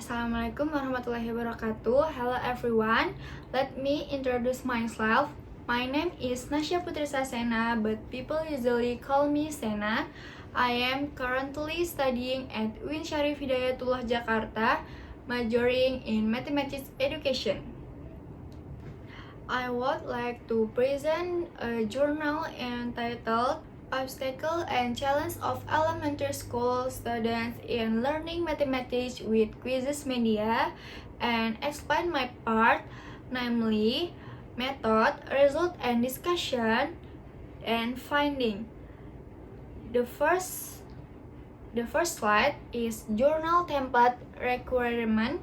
Assalamualaikum warahmatullahi wabarakatuh. Hello everyone. Let me introduce myself. My name is Nasya Putri Sasena, but people usually call me Sena. I am currently studying at UIN Syarif Hidayatullah Jakarta, majoring in mathematics education. I would like to present a journal entitled Obstacle and Challenge of Elementary School Students in Learning Mathematics with Quizzes Media and explain my part, namely method, result and discussion, and finding. The first slide is journal template requirement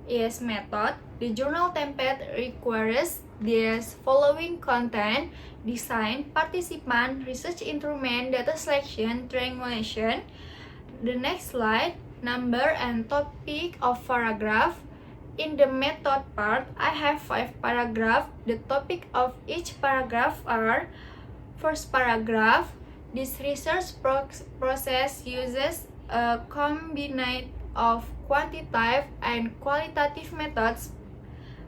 is method. The journal template requires this following content: design, participant, research instrument, data selection, triangulation. The next slide, number and topic of paragraph. In the method part, I have 5 paragraphs. The topic of each paragraph are: first paragraph, this research process uses a combination of quantitative and qualitative methods.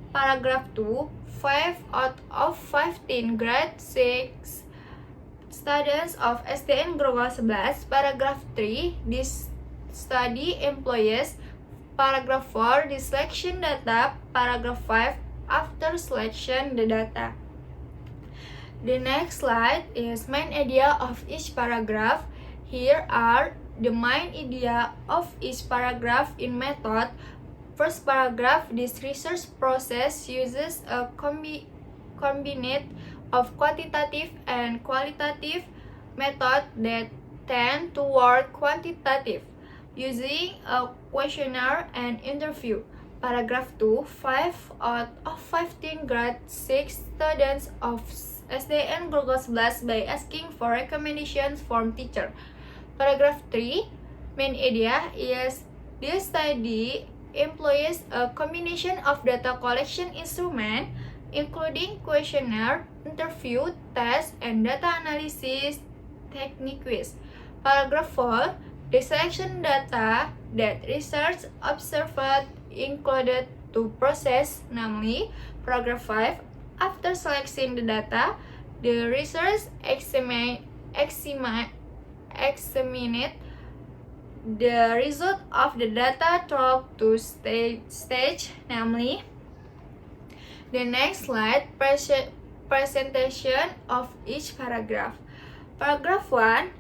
Paragraph 2, 5 out of 15 grade 6 students of SDN Grogol 11. Paragraph 3, this study employs. Paragraph 4, the selection data. Paragraph 5, after selection the data. The next slide is main idea of each paragraph. Here are the main idea of each paragraph in method. First paragraph, this research process uses a combination of quantitative and qualitative method that tend toward quantitative, using a questionnaire and interview. Paragraph 2, 5 out of 15 grade 6 students of SDN Grogol 11 by asking for recommendations from teacher. Paragraph 3, main idea is this study employs a combination of data collection instrument, including questionnaire, interview, test, and data analysis techniques. Paragraph 4, the selection data that research observed included two processes, namely. Paragraph 5, after selecting the data, the research examined the result of the data through two stage, namely. The next slide, presentation of each paragraph. Paragraph 1,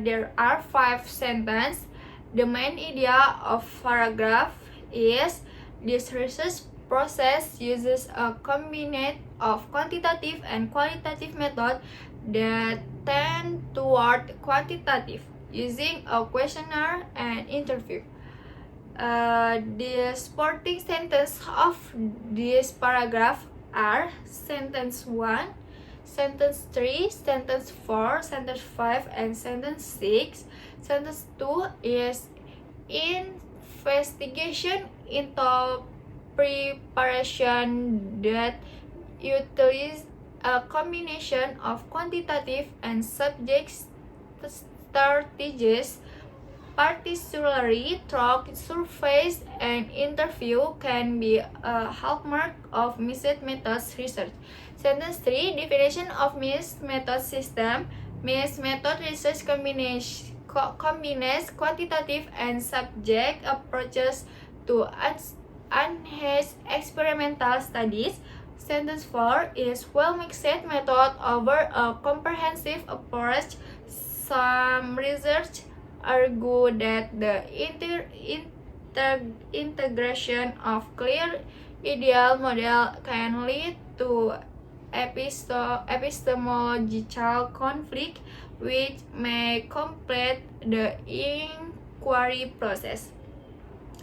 there are 5 sentences. The main idea of paragraph is this research process uses a combination of quantitative and qualitative method that tend toward quantitative, using a questionnaire and interview. The supporting sentence of this paragraph are sentence 1, sentence 3, sentence 4, sentence 5, and sentence 6. Sentence 2 is investigation into preparation that utilizes a combination of quantitative and subject strategies, particularly through surveys and interview can be a hallmark of mixed methods research. Sentence 3, definition of mixed method system. Mixed method research combines quantitative and subject approaches to enhance experimental studies. Sentence 4 is well-mixed method over a comprehensive approach. Some research argue that the integration of clear ideal model can lead to epistemological conflict, which may complete the inquiry process.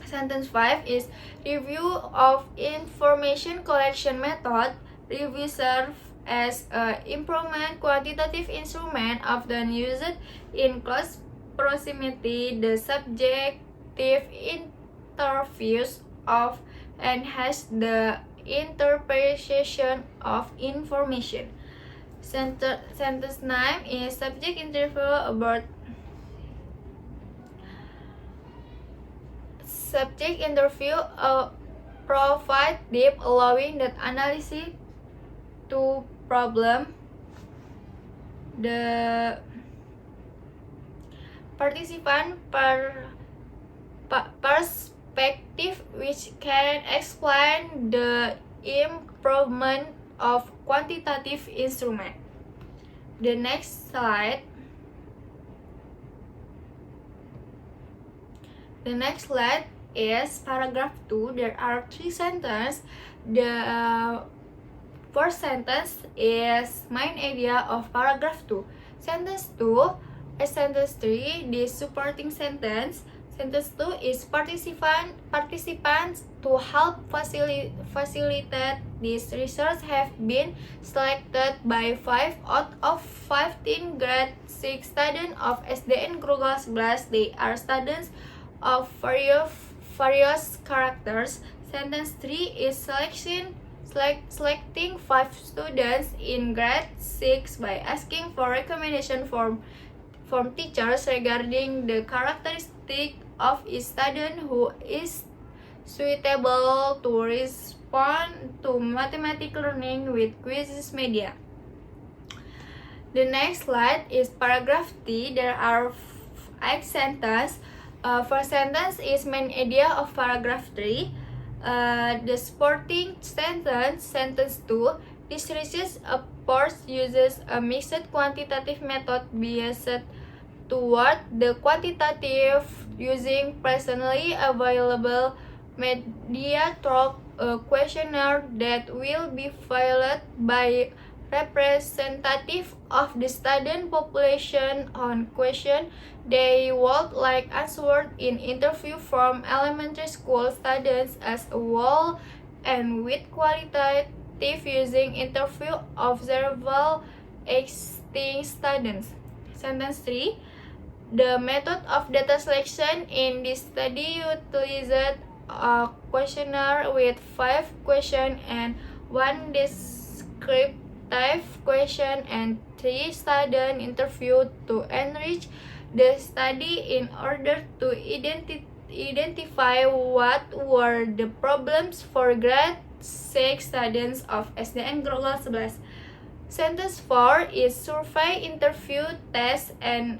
Sentence 5 is review of information collection method. Review serves as an improvement quantitative instrument often used in close proximity. The subjective interviews of enhance the interpretation of information. Sentence 9 is subject interview about Subject interview provide deep, allowing that analysis to problem. The participant perspective, which can explain the improvement of quantitative instrument. The next slide. The next slide is paragraph 2. There are 3 sentences. The first sentence is main idea of paragraph 2. Sentence 2 is sentence 3, the supporting sentence. Sentence 2 is participants to help facilitate this research have been selected by 5 out of 15 grade 6 students of SDN Grogol 11. They are students of various characters. Sentence 3 is selecting 5 students in grade 6 by asking for recommendation from teachers regarding the characteristic of each student who is suitable to respond to mathematics learning with quizzes media. The next slide is paragraph 3. There are 8 sentences. First sentence is main idea of paragraph 3. The supporting sentence, sentence 2, this research approach uses a mixed quantitative method biased toward the quantitative using presently available media through a questionnaire that will be filled by representative of the student population on question they would like answered in interview from elementary school students as a whole, and with qualitative using interview observable existing students. Sentence 3. The method of data selection in this study utilized a questionnaire with 5 questions and 1 descriptive question and 3 student interview to enrich the study in order to identify what were the problems for grade 6 students of SDN Grogol 11. Sentence 4 is survey, interview, test, and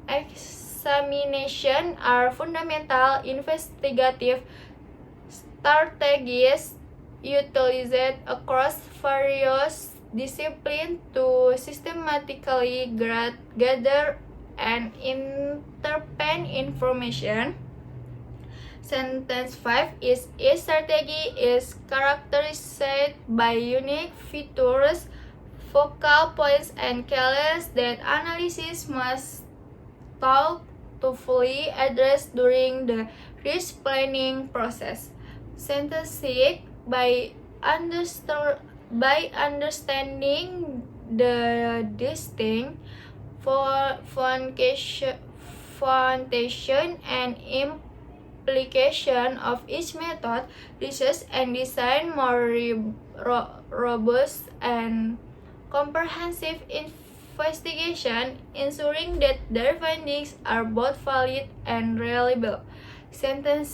examination are fundamental investigative strategies utilized across various disciplines to systematically gather and interpret information. Sentence 5 is each strategy is characterized by unique features, focal points, and keywords that analysis must thoughtfully address during the risk planning process. Sentence 6, by understanding the distinct foundation and implication of each method, research and design more robust and comprehensive investigation, ensuring that their findings are both valid and reliable. Sentence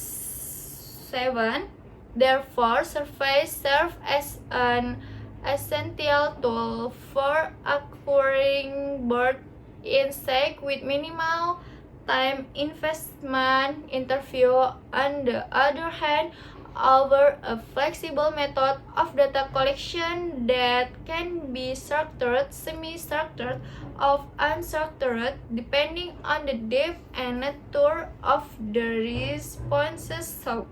7. Therefore, surveys serve as an essential tool for acquiring broad insight with minimal time investment. Interview, on the other hand, offer a flexible method of data collection that can be structured, semi-structured, or unstructured, depending on the depth and nature of the responses sought.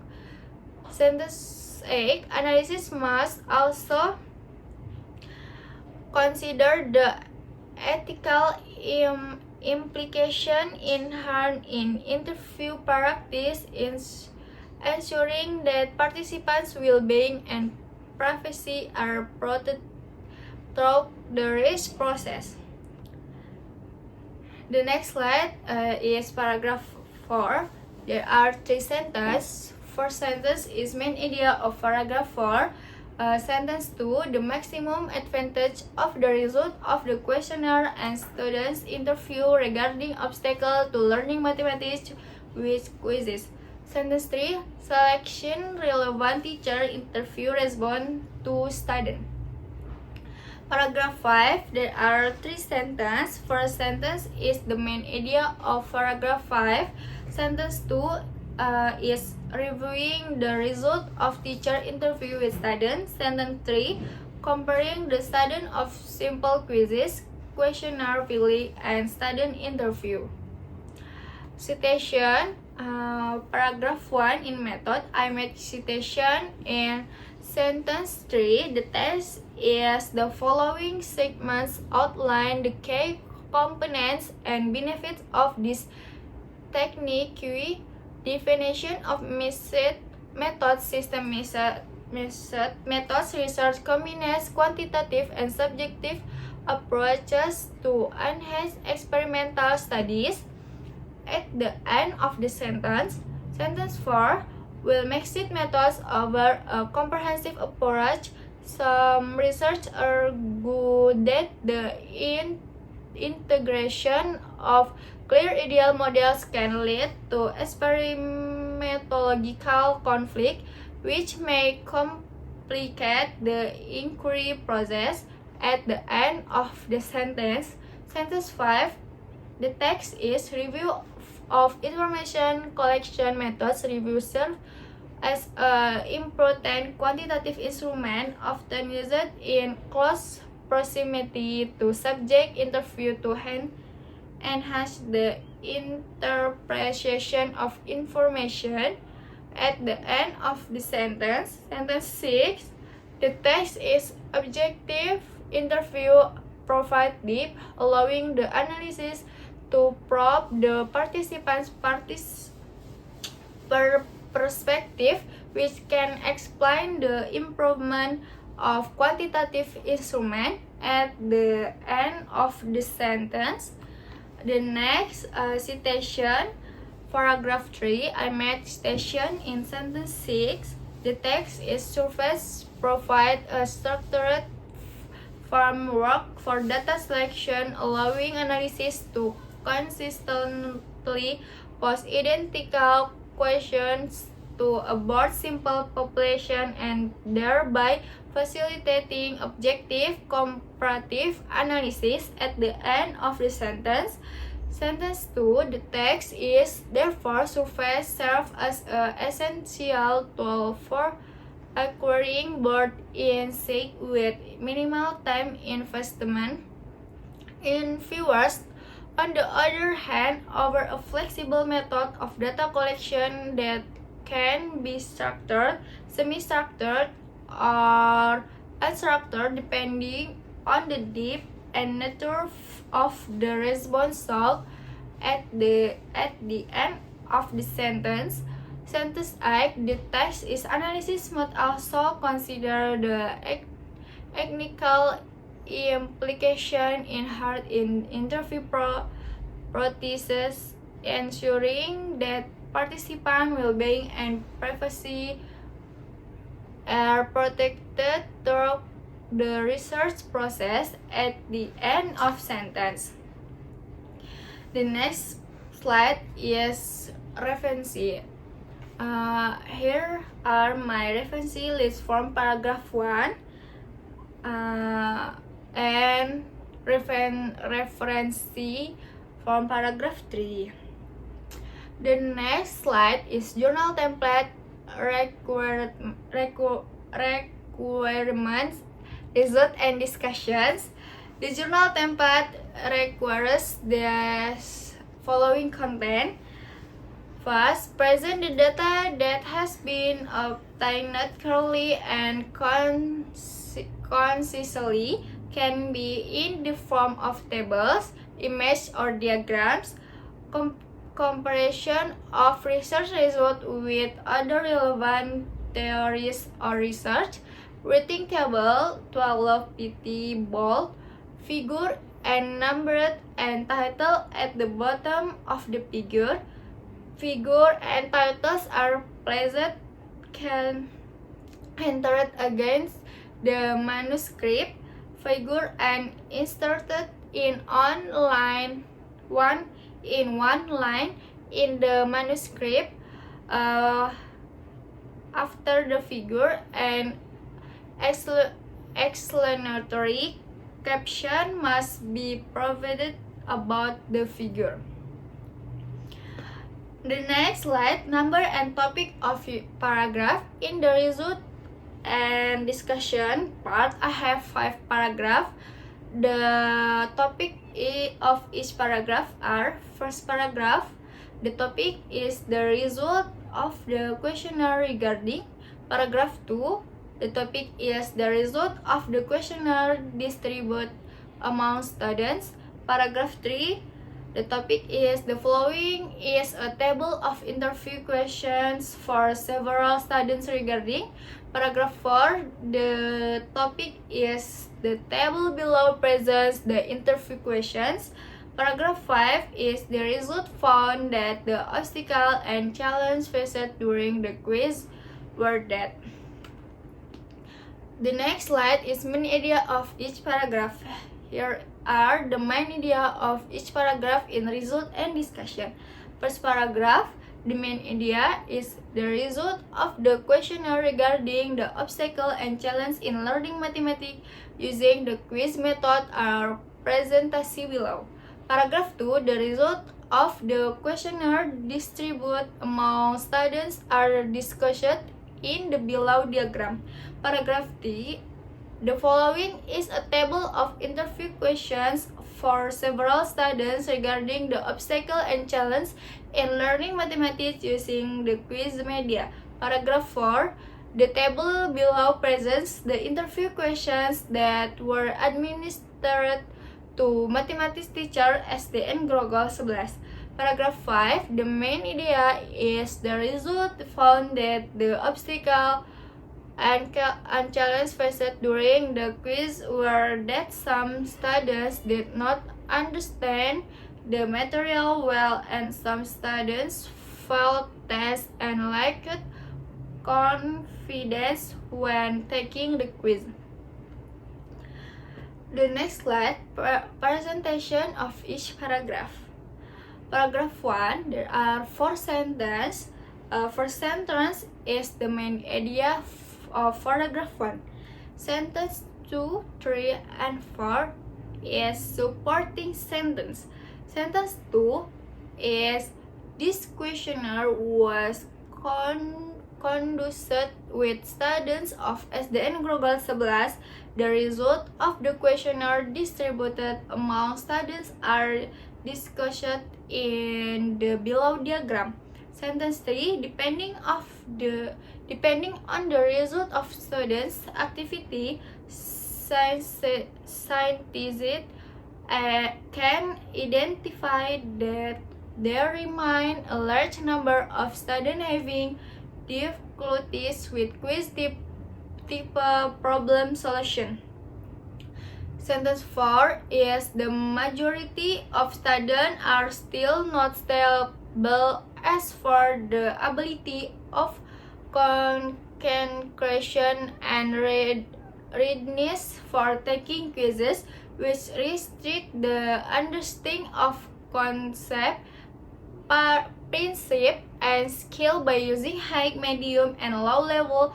Sentence 8. Analysis must also consider the ethical implication inherent in interview practice, ensuring that participants' well-being and privacy are protected through the risk process. The next slide is paragraph 4. There are 3 sentences. First sentence is main idea of paragraph 4. Sentence 2, the maximum advantage of the result of the questionnaire and students' interview regarding obstacle to learning mathematics with quizzes. Sentence 3. Selection relevant teacher interview response to student. Paragraph 5. There are 3 sentences. First sentence is the main idea of paragraph 5. Sentence 2 is reviewing the result of teacher interview with students. Sentence 3, comparing the student of simple quizzes, questionnaire filling, and student interview. Citation. Paragraph 1 in method, I made citation in sentence 3. The text is the following segments outline the key components and benefits of this technique. Definition of method system methods research combines quantitative and subjective approaches to enhance experimental studies. At the end of the sentence, sentence 4 will mixed methods over a comprehensive approach. Some research argue that the integration of clear ideal models can lead to experimentological conflict, which may complicate the inquiry process. At the end of the sentence, sentence 5, the text is review of information collection methods. Review serves as an important quantitative instrument often used in close proximity to subject interview to enhance the interpretation of information. At the end of the sentence, sentence 6, the text is objective. Interview provide deep, allowing the analysis to probe the participants' perspective, which can explain the improvement of quantitative instrument. At the end of the sentence, the next citation, paragraph 3, I made citation in sentence 6. The text is surface provide a structured framework for data selection, allowing analysis to consistently pose identical questions to a broad simple population and thereby facilitating objective comparative analysis. At the end of the sentence, sentence 2, the text is therefore surface serve as an essential tool for acquiring broad insight with minimal time investment in viewers. On the other hand, over a flexible method of data collection that can be structured, semi-structured, or unstructured depending on the depth and nature of the response sought. At the end of the sentence, sentence 8, the text is analysis must also consider the technical implication inherent in interview processes, ensuring that participant well-being and privacy are protected through the research process. At the end of sentence, the next slide is reference. Here are my reference list from paragraph 1 and reference from paragraph 3. The next slide is journal template requirements, result and discussions. The journal template requires the following content. First, present the data that has been obtained clearly and concisely, can be in the form of tables, images, or diagrams. Comparison of research results with other relevant theories or research. Rating table, 12 pt bold, figure and numbered and title at the bottom of the figure. Figure and titles are placed entered against the manuscript. Figure and inserted in one line in the manuscript. uh, after the figure, and explanatory caption must be provided about the figure. The next slide, number and topic of paragraph. In the result and discussion part, I have 5 paragraphs. The topic of each paragraph are: first paragraph, the topic is the result of the questionnaire regarding. Paragraph 2, the topic is the result of the questionnaire distributed among students. Paragraph 3, the topic is the following is a table of interview questions for several students regarding. Paragraph 4, the topic is the table below presents the interview questions. Paragraph 5 is the result found that the obstacle and challenge faced during the quiz were that. The next slide is main idea of each paragraph. Here are the main idea of each paragraph in result and discussion. First paragraph, the main idea is the result of the questionnaire regarding the obstacle and challenge in learning mathematics using the quiz method are presented below. Paragraph 2, the result of the questionnaire distributed among students are discussed in the below diagram. Paragraph 3, the following is a table of interview questions for several students regarding the obstacle and challenge in learning mathematics using the quiz media. Paragraph 4, the table below presents the interview questions that were administered to mathematics teacher SDN Grogol 11. Paragraph 5, the main idea is the result found that the obstacle and challenge faced during the quiz were that some students did not understand the material well and some students failed tests and lacked confidence when taking the quiz. The next slide, presentation of each paragraph. Paragraph 1, there are 4 sentences. First sentence is the main idea of paragraph 1. Sentence 2, 3, and 4 is supporting sentence. Sentence 2 is this questionnaire was conducted with students of SDN Grogol 11. The result of the questionnaire distributed among students are discussed in the below diagram. Sentence 3, depending on the result of students' activity, scientists can identify that there remain a large number of students having difficulties with quiz type problem solution. Sentence 4 is the majority of students are still not stable as for the ability of concentration and readiness for taking quizzes, which restrict the understanding of concept, principle, and skill by using high, medium, and low level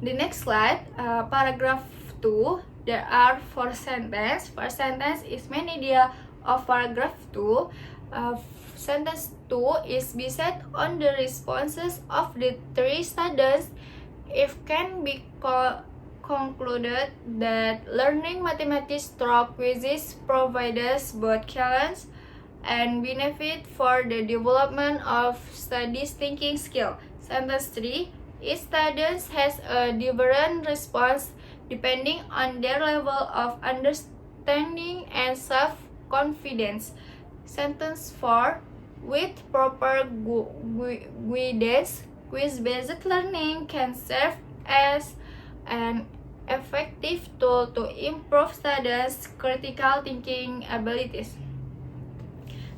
The next slide, paragraph 2, there are 4 sentences. First sentence is main idea of paragraph 2. Sentence 2 is based on the responses of the 3 students. It can be concluded that learning mathematics through quizzes provides both challenge and benefit for the development of studies thinking skill. Sentence 3, each student has a different response depending on their level of understanding and self-confidence. Sentence 4, with proper guidance, quiz-based learning can serve as an effective tool to improve students' critical thinking abilities.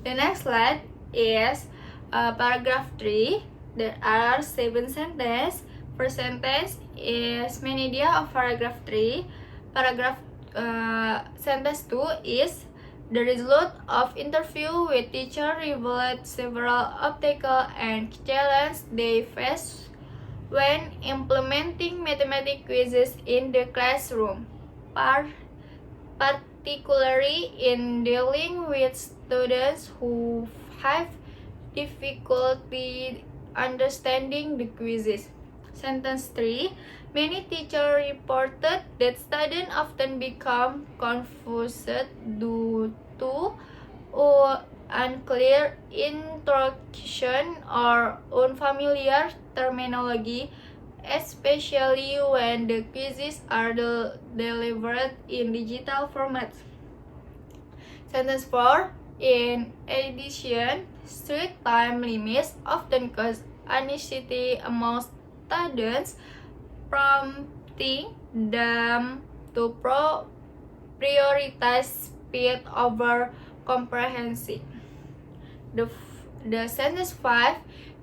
The next slide is paragraph 3. There are 7 sentences. First sentence is main idea of paragraph 3. Sentence 2 is The result of interview with teacher revealed several obstacles and challenges they face when implementing mathematics quizzes in the classroom, particularly in dealing with students who have difficulty understanding the quizzes. Sentence 3. Many teachers reported that students often become confused due to unclear instruction or unfamiliar terminology, especially when the quizzes are delivered in digital formats. Sentence 4. In addition, strict time limits often cause anxiety among students, prompting them to prioritize speed over comprehension. The sentence 5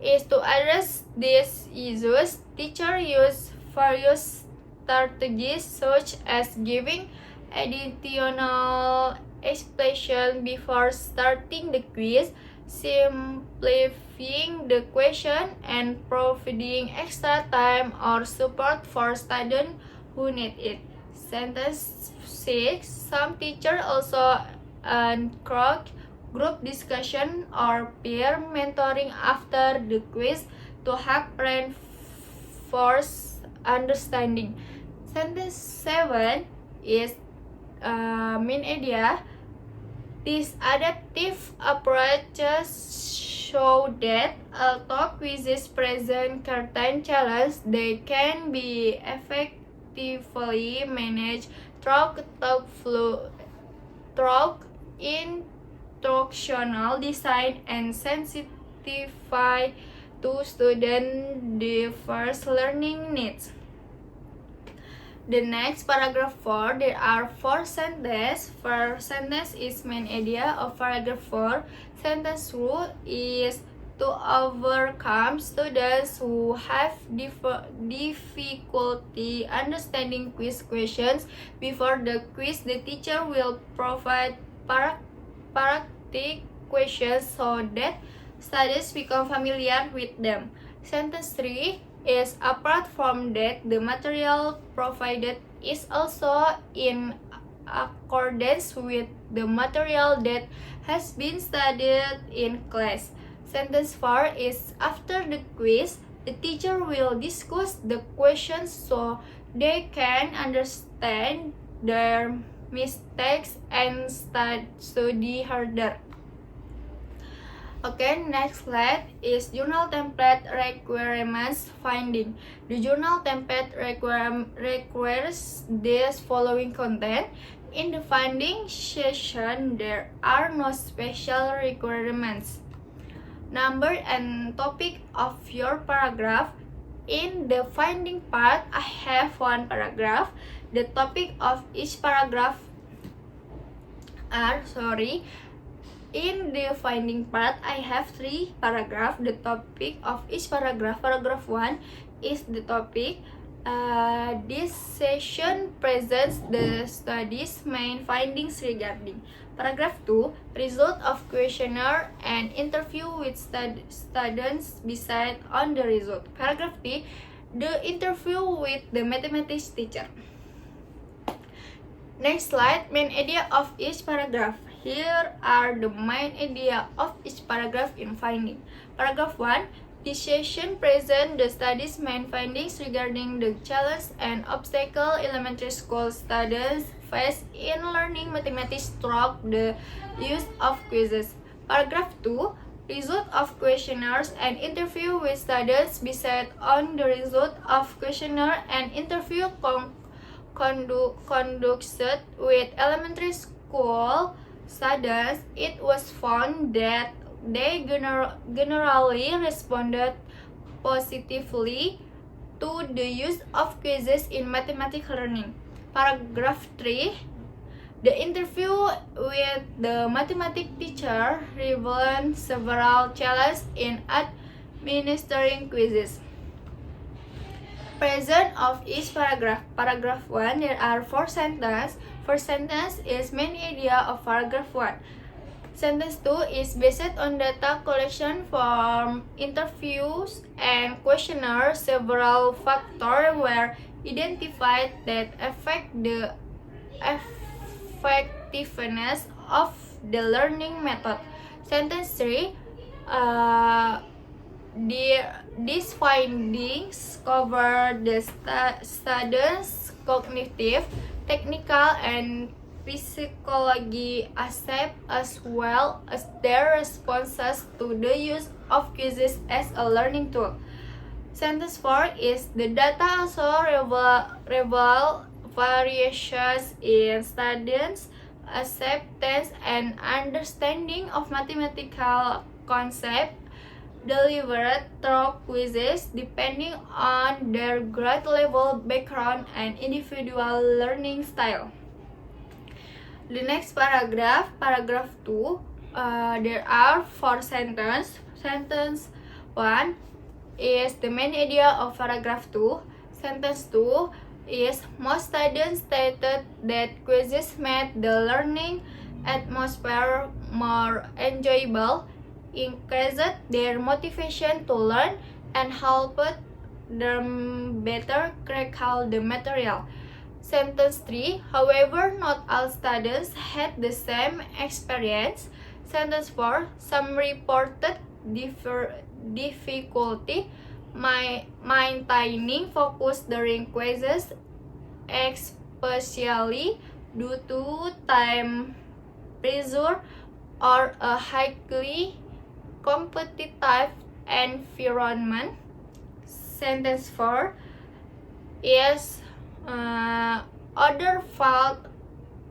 is to address these issues. Teachers use various strategies such as giving additional explanation before starting the quiz, simplifying the question, and providing extra time or support for students who need it. Sentence 6. Some teachers also encourage group discussion or peer mentoring after the quiz to help reinforce understanding. Sentence 7 is main idea. These adaptive approaches show that although quizzes present certain challenges, they can be effectively managed through instructional design and sensitivize to students' diverse learning needs. The next paragraph 4, there are 4 sentences. First sentence is main idea of paragraph 4. Sentence rule is to overcome students who have difficulty understanding quiz questions. Before the quiz, the teacher will provide practice questions so that students become familiar with them. Sentence 3 is apart from that, the material provided is also in accordance with the material that has been studied in class. Sentence 4 is after the quiz, the teacher will discuss the questions so they can understand their mistakes and study harder. Okay, next slide is journal template requirements finding. The journal template requires this following content. In the finding session, there are no special requirements. Number and topic of your paragraph. In the finding part, I have 1 paragraph. The topic of each paragraph In the finding part, I have 3 paragraphs. The topic of each paragraph. Paragraph 1 is the topic. This session presents the study's main findings regarding. Paragraph 2, result of questionnaire and interview with students beside on the result. Paragraph 3, the interview with the mathematics teacher. Next slide, main idea of each paragraph. Here are the main idea of each paragraph in finding. Paragraph 1, this session presents the study's main findings regarding the challenge and obstacle elementary school students face in learning mathematics through the use of quizzes. Paragraph 2, result of questionnaires and interview with students based on the result of questionnaire and interview conducted with elementary school students. It was found that they generally responded positively to the use of quizzes in mathematics learning. Paragraph 3, the interview with the mathematics teacher revealed several challenges in administering quizzes. Present of each paragraph. Paragraph 1, there are 4 sentences. First sentence is main idea of paragraph 1. Sentence 2 is based on data collection from interviews and questionnaires. Several factors were identified that affect the effectiveness of the learning method. Sentence 3, these findings cover the students' cognitive, technical, and psychology aspects as well as their responses to the use of quizzes as a learning tool. Sentence 4 is the data also reveal variations in students' acceptance and understanding of mathematical concepts delivered through quizzes depending on their grade level, background, and individual learning style. The next paragraph, paragraph 2, there are 4 sentences. Sentence 1 is the main idea of paragraph 2. Sentence 2 is most students stated that quizzes made the learning atmosphere more enjoyable, increased their motivation to learn, and helped them better recall the material. Sentence 3, however, not all students had the same experience. Sentence 4, some reported difficulty maintaining focus during quizzes, especially due to time pressure or a highly competitive environment. Sentence 4 is other felt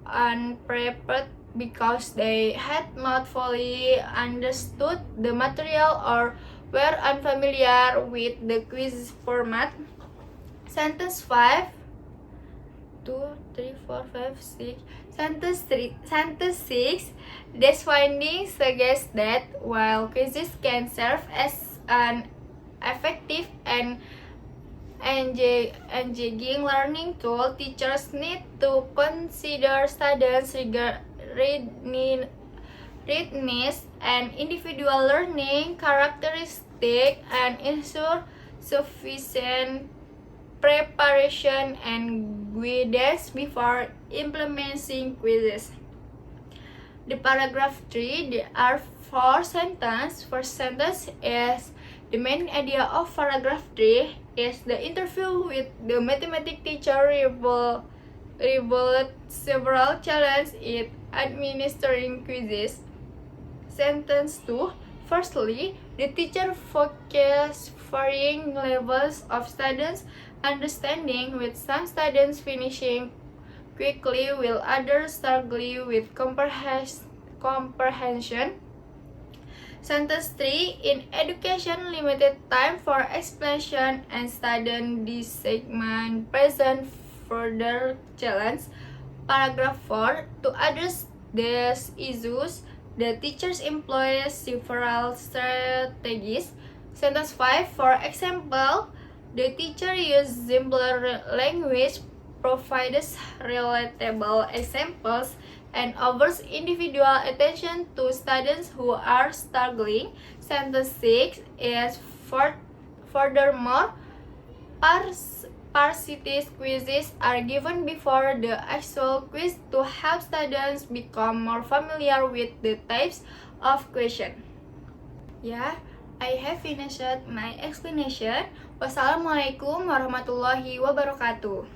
unprepared because they had not fully understood the material or were unfamiliar with the quiz format. Sentence 5, 2, 3, 4, 5, 6. Sentence 6, these findings suggest that while quizzes can serve as an effective and engaging learning tool, teachers need to consider students' readiness and individual learning characteristics and ensure sufficient preparation and guidance before implementing quizzes. The paragraph 3, there are 4 sentences. First sentence is the main idea of paragraph 3 is the interview with the mathematics teacher revealed several challenges in administering quizzes. Sentence 2, firstly, the teacher focused varying levels of students' understanding, with some students finishing quickly while others struggling with comprehension. Sentence 3, in education, limited time for explanation and student disagreement present further challenge. Paragraph 4, to address these issues, the teachers employ several strategies. Sentence 5, for example, the teacher uses simpler language, provides relatable examples, and offers individual attention to students who are struggling. Sentence 6 is furthermore, parcities quizzes are given before the actual quiz to help students become more familiar with the types of question. Yeah, I have finished my explanation. Wassalamualaikum warahmatullahi wabarakatuh.